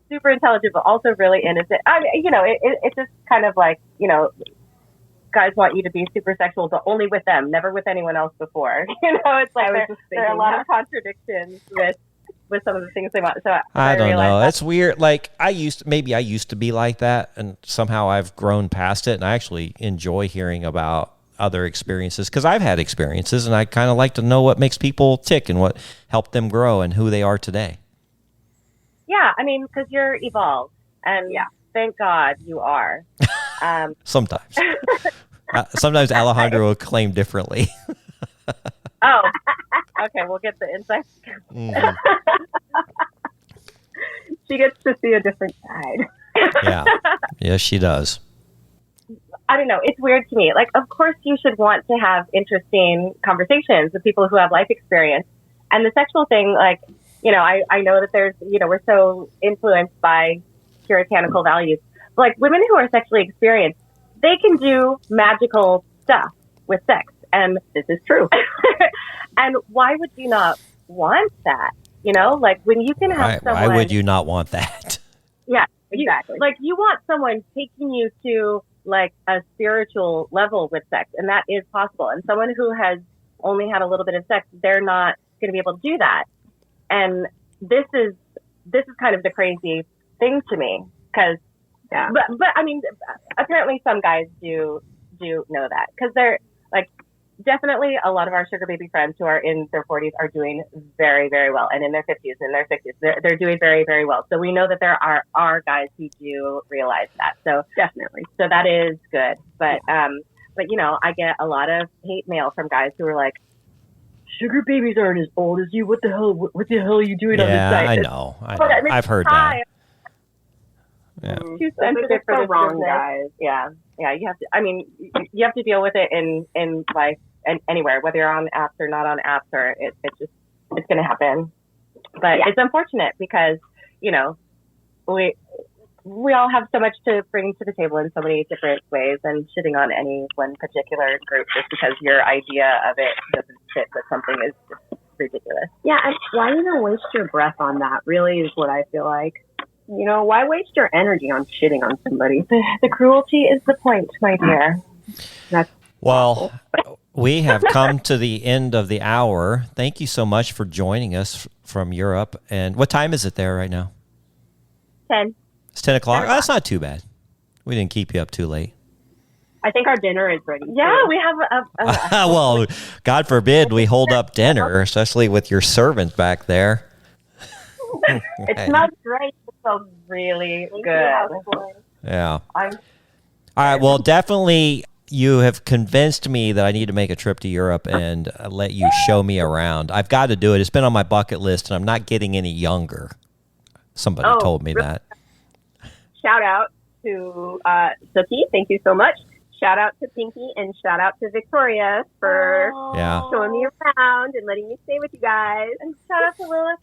super intelligent, but also really innocent. It's just kind of like, guys want you to be super sexual, but only with them, never with anyone else before. It's like there are a lot of contradictions with some of the things they want. So I don't know. It's weird. Like I used to be like that, and somehow I've grown past it, and I actually enjoy hearing about other experiences because I've had experiences, and I kind of like to know what makes people tick and what helped them grow and who they are today. Yeah, I mean, because you're evolved, and thank God you are. Sometimes. Sometimes Alejandro will claim differently. Oh, okay. We'll get the insight. Mm-hmm. She gets to see a different side. Yeah. Yes, she does. I don't know. It's weird to me. Like, of course you should want to have interesting conversations with people who have life experience. And the sexual thing, like, I know that there's, we're so influenced by puritanical values. But like women who are sexually experienced, they can do magical stuff with sex. And this is true. And why would you not want that? Like when you can have someone. Why would you not want that? Yeah, exactly. You want someone taking you to like a spiritual level with sex, and that is possible. And someone who has only had a little bit of sex, they're not going to be able to do that. And this is kind of the crazy thing to me because, but I mean, apparently some guys do know that because they're like. Definitely a lot of our sugar baby friends who are in their 40s are doing very, very well. And in their 50s and their 60s, they're doing very, very well. So we know that there are guys who do realize that. So definitely. So that is good. But I get a lot of hate mail from guys who are like, sugar babies aren't as old as you. What the hell are you doing on this site? I know. I've heard that. Yeah. Too sensitive for the wrong guys. Yeah. You have to. I mean, you have to deal with it in life and anywhere, whether you're on apps or not on apps, or it's going to happen. But it's unfortunate because we all have so much to bring to the table in so many different ways, and shitting on any one particular group just because your idea of it doesn't fit with something is just ridiculous. Yeah, and why even waste your breath on that? Really, is what I feel like. Why waste your energy on shitting on somebody? The cruelty is the point, my dear. Well, we have come to the end of the hour. Thank you so much for joining us from Europe. And what time is it there right now? 10. It's 10 o'clock? Oh, that's not too bad. We didn't keep you up too late. I think our dinner is ready. Yeah, we have a well, God forbid we hold up dinner, especially with your servant back there. It smells great. It smells really good. Yeah. All right. Well, definitely you have convinced me that I need to make a trip to Europe and let you show me around. I've got to do it. It's been on my bucket list, and I'm not getting any younger. Somebody told me that. Shout out to Suki. Thank you so much. Shout out to Pinky and shout out to Victoria for showing me around and letting me stay with you guys. And shout out to Lilith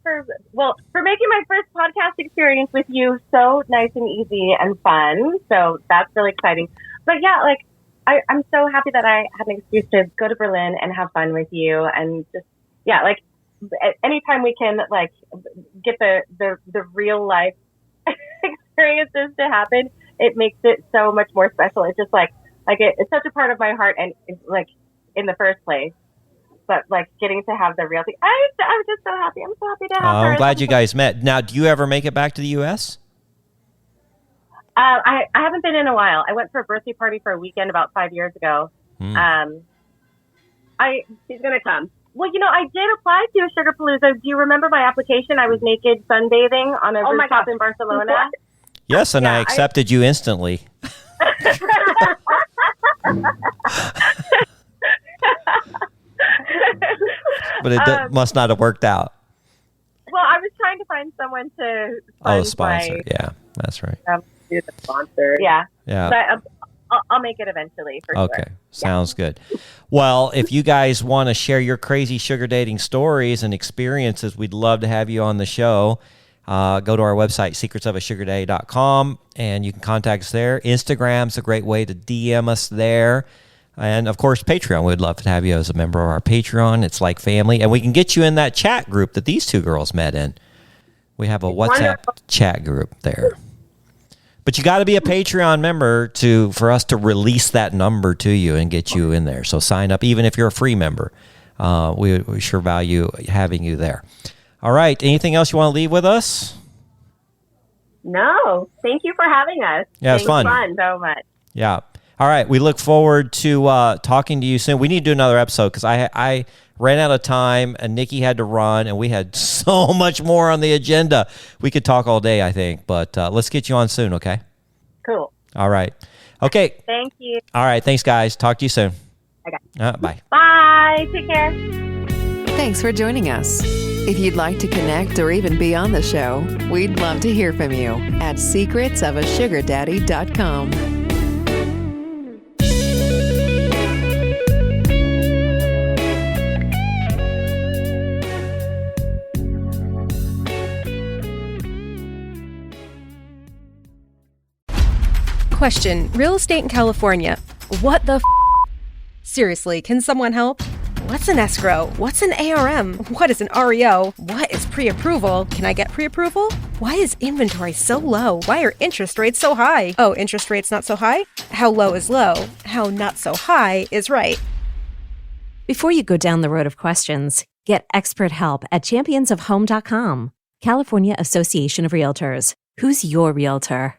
for making my first podcast experience with you so nice and easy and fun. So that's really exciting. But yeah, like I'm so happy that I had an excuse to go to Berlin and have fun with you, and just like anytime we can like get the real life experiences to happen, it makes it so much more special. It's just like it's such a part of my heart, and it's like in the first place. But like getting to have the real thing, I'm just so happy. I'm so happy to have her. I'm glad you guys met. Now, do you ever make it back to the U.S.? I haven't been in a while. I went for a birthday party for a weekend about 5 years ago. She's gonna come. Well, I did apply to Sugarpalooza. Do you remember my application? I was naked sunbathing on a rooftop in Barcelona. Yes, and Yeah, I accepted you instantly. But it must not have worked out. Well, I was trying to find someone to fund Sponsor. Yeah, that's right. Do the sponsor. Yeah. Yeah. But I'll make it eventually for Okay, sure. sounds good. Well, if you guys want to share your crazy sugar dating stories and experiences, we'd love to have you on the show. Go to our website, secretsofasugardaddy.com, and you can contact us there. Instagram's a great way to DM us there. And, of course, Patreon. We'd love to have you as a member of our Patreon. It's like family. And we can get you in that chat group that these two girls met in. We have a WhatsApp chat group there. But you got to be a Patreon member for us to release that number to you and get you in there. So sign up, even if you're a free member. We sure value having you there. All right. Anything else you want to leave with us? No, thank you for having us. Yeah, it's fun. So much. Yeah. All right. We look forward to talking to you soon. We need to do another episode because I ran out of time and Nikki had to run and we had so much more on the agenda. We could talk all day, I think, but let's get you on soon, okay? Cool. All right. Okay. Thank you. All right. Thanks, guys. Talk to you soon. Okay. Bye. Bye. Take care. Thanks for joining us. If you'd like to connect or even be on the show, we'd love to hear from you at secretsofasugardaddy.com. Question: real estate in California. What the Seriously, can someone help? What's an escrow? What's an ARM? What is an REO? What is pre-approval? Can I get pre-approval? Why is inventory so low? Why are interest rates so high? Oh, interest rates not so high? How low is low? How not so high is right. Before you go down the road of questions, get expert help at championsofhome.com. California Association of Realtors. Who's your realtor?